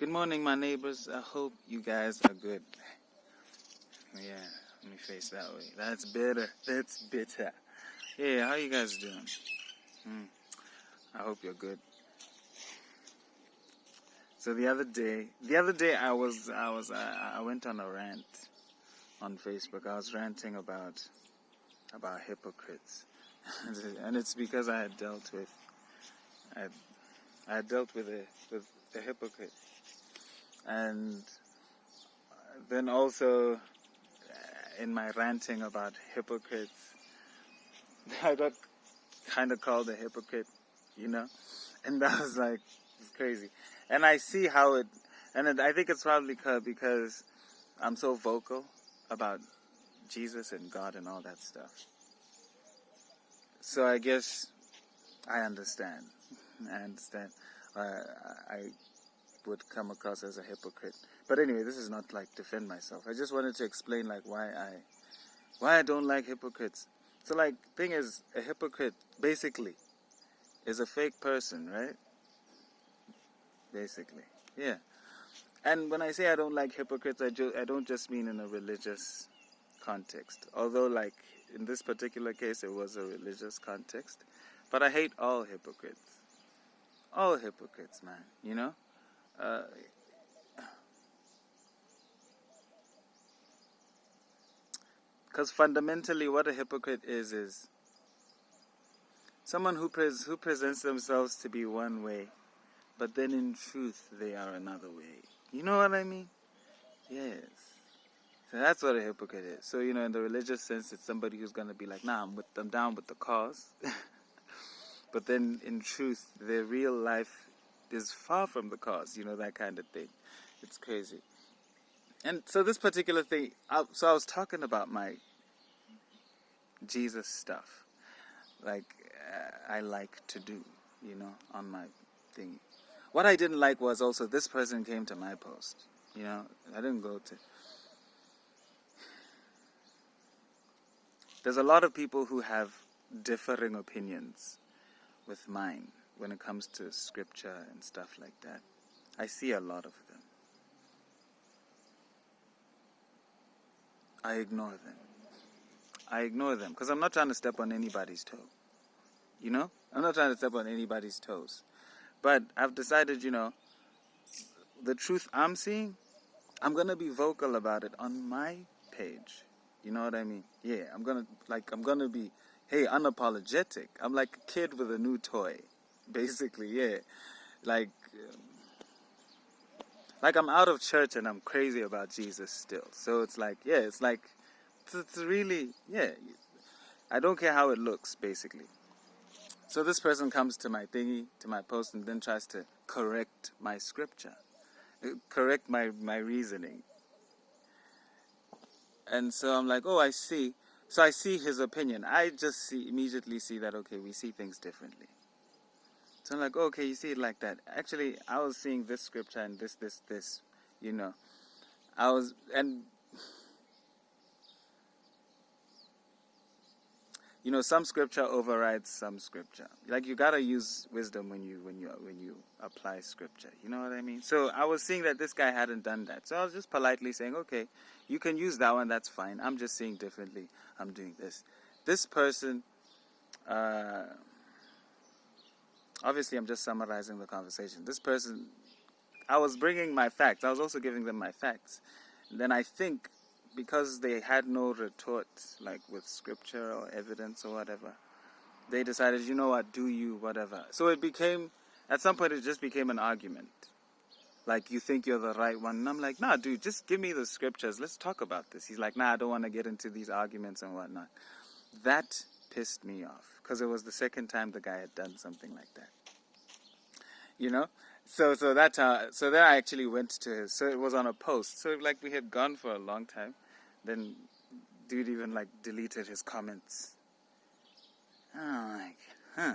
Good morning, my neighbors. I hope you guys are good. Yeah, let me face that way. That's better. That's better. Yeah, how you guys doing? I hope you're good. So the other day, I went on a rant on Facebook. I was ranting about hypocrites, and it's because I had dealt with a hypocrite, and then also in my ranting about hypocrites, I got kind of called a hypocrite, and that was like, it's crazy. And I see how I think it's probably because I'm so vocal about Jesus and God and all that stuff. So I guess I understand. I would come across as a hypocrite. But anyway, this is not like defend myself. I just wanted to explain like why I don't like hypocrites. So like, thing is, a hypocrite basically is a fake person, right? Basically, yeah. And when I say I don't like hypocrites, I don't just mean in a religious context. Although, like, in this particular case, it was a religious context. But I hate all hypocrites. All hypocrites, man, Because fundamentally what a hypocrite is someone who presents themselves to be one way, but then in truth they are another way. You know what I mean? Yes. So that's what a hypocrite is. So, in the religious sense, it's somebody who's going to be like, nah, I'm down with the cause. But then in truth, their real life is far from the cause, that kind of thing. It's crazy. And so this particular thing, I was talking about my Jesus stuff. Like, I like to do, on my thingy. What I didn't like was also this person came to my post. I didn't go to... There's a lot of people who have differing opinions with mine when it comes to scripture and stuff like that. I see a lot of them. I ignore them because I'm not trying to step on anybody's toe. I'm not trying to step on anybody's toes. But I've decided, the truth I'm seeing, I'm going to be vocal about it on my page. You know what I mean? Yeah, I'm going to be, hey, unapologetic. I'm like a kid with a new toy, basically, yeah. Like I'm out of church and I'm crazy about Jesus still. So it's like, yeah, it's really, yeah. I don't care how it looks, basically. So this person comes to my thingy, to my post, and then tries to correct my scripture, correct my reasoning. And so I'm like, oh, I see. So I see his opinion. I just immediately see that, okay, we see things differently. So I'm like, oh, okay, you see it like that. Actually, I was seeing this scripture and this, some scripture overrides some scripture. Like, you gotta use wisdom when you apply scripture. You know what I mean? So I was seeing that this guy hadn't done that. So I was just politely saying, okay, you can use that one, that's fine. I'm just seeing differently. I'm doing this. This person, obviously I'm just summarizing the conversation. This person, I was bringing my facts. I was also giving them my facts. And then I think, because they had no retort, like with scripture or evidence or whatever, they decided, you know what, do you, whatever. So at some point it just became an argument. Like, you think you're the right one. And I'm like, nah, dude, just give me the scriptures. Let's talk about this. He's like, nah, I don't want to get into these arguments and whatnot. That pissed me off, because it was the second time the guy had done something like that. So then I actually went to his, so it was on a post. So like, we had gone for a long time. Then dude even like deleted his comments. I'm like, huh.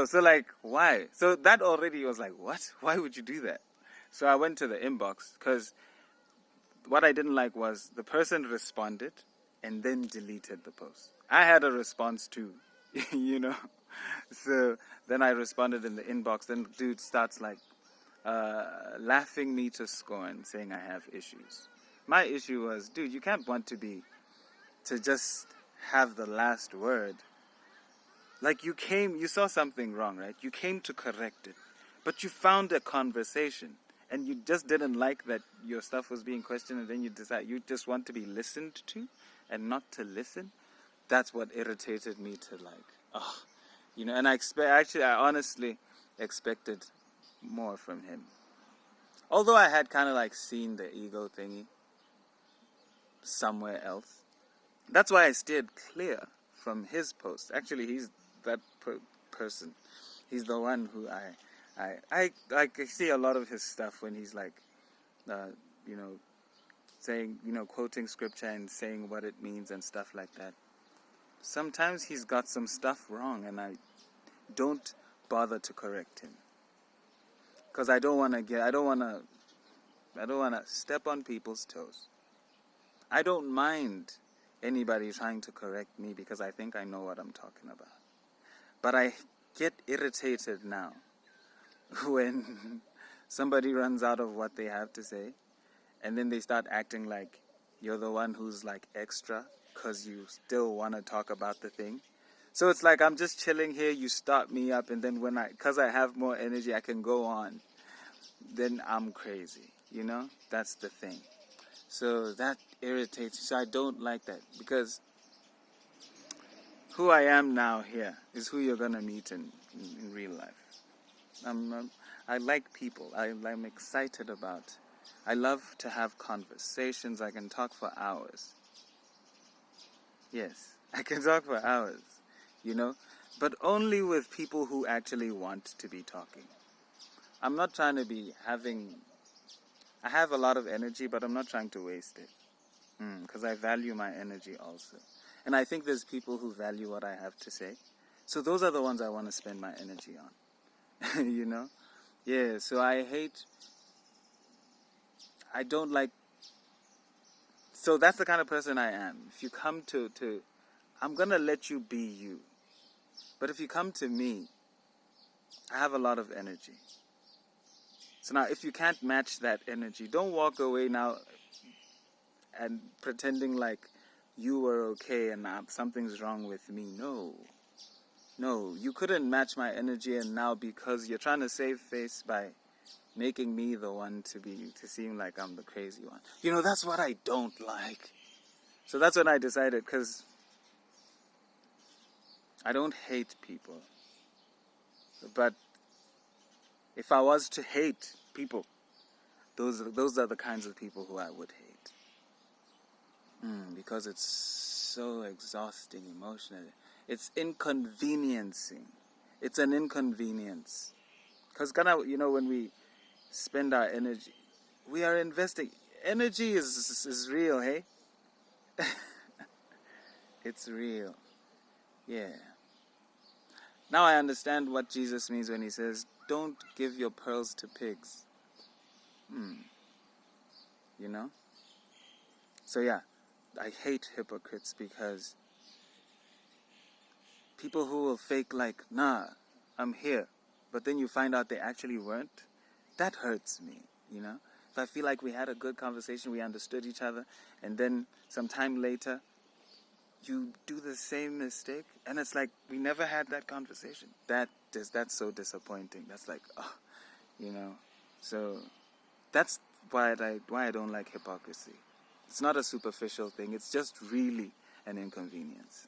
So like, why? So that already was like, what? Why would you do that? So I went to the inbox, because what I didn't like was the person responded and then deleted the post. I had a response too, So then I responded in the inbox. Then dude starts like laughing me to scorn, saying I have issues. My issue was, dude, you can't want to just have the last word. Like you saw something wrong, right? You came to correct it. But you found a conversation. And you just didn't like that your stuff was being questioned, and then you decide you just want to be listened to and not to listen. That's what irritated me to and I honestly expected more from him. Although I had kind of like seen the ego thingy somewhere else. That's why I steered clear from his post. Actually, he's that person. He's the one who I see a lot of his stuff when he's like, saying, quoting scripture and saying what it means and stuff like that. Sometimes he's got some stuff wrong, and I don't bother to correct him because I don't want to step on people's toes. I don't mind anybody trying to correct me because I think I know what I'm talking about. But I get irritated now when somebody runs out of what they have to say, and then they start acting like you're the one who's like extra because you still want to talk about the thing. So it's like I'm just chilling here, you start me up, and then because I have more energy, I can go on. Then I'm crazy, That's the thing. So that irritates me. So I don't like that because who I am now here is who you're going to meet in real life. I like people. I'm excited about. I love to have conversations. I can talk for hours. Yes, I can talk for hours, but only with people who actually want to be talking. I'm not trying to be I have a lot of energy, but I'm not trying to waste it because I value my energy also. And I think there's people who value what I have to say. So those are the ones I want to spend my energy on, Yeah, so I don't like, so that's the kind of person I am. If you come to I'm going to let you be you. But if you come to me, I have a lot of energy. So now, if you can't match that energy, don't walk away now and pretending like you were okay and something's wrong with me. No, you couldn't match my energy, and now because you're trying to save face by making me the one to seem like I'm the crazy one. That's what I don't like. So that's when I decided, because I don't hate people. But if I was to hate people, those are the kinds of people who I would hate. Because it's so exhausting emotionally. It's inconveniencing. It's an inconvenience. Because when we spend our energy, we are investing. Energy is real, hey? It's real. Yeah. Now I understand what Jesus means when he says, don't give your pearls to pigs. So yeah, I hate hypocrites because people who will fake like, nah, I'm here, but then you find out they actually weren't, that hurts me, If I feel like we had a good conversation, we understood each other, and then some time later, you do the same mistake, and it's like we never had that conversation. That's so disappointing. That's like, So that's why I don't like hypocrisy. It's not a superficial thing. It's just really an inconvenience.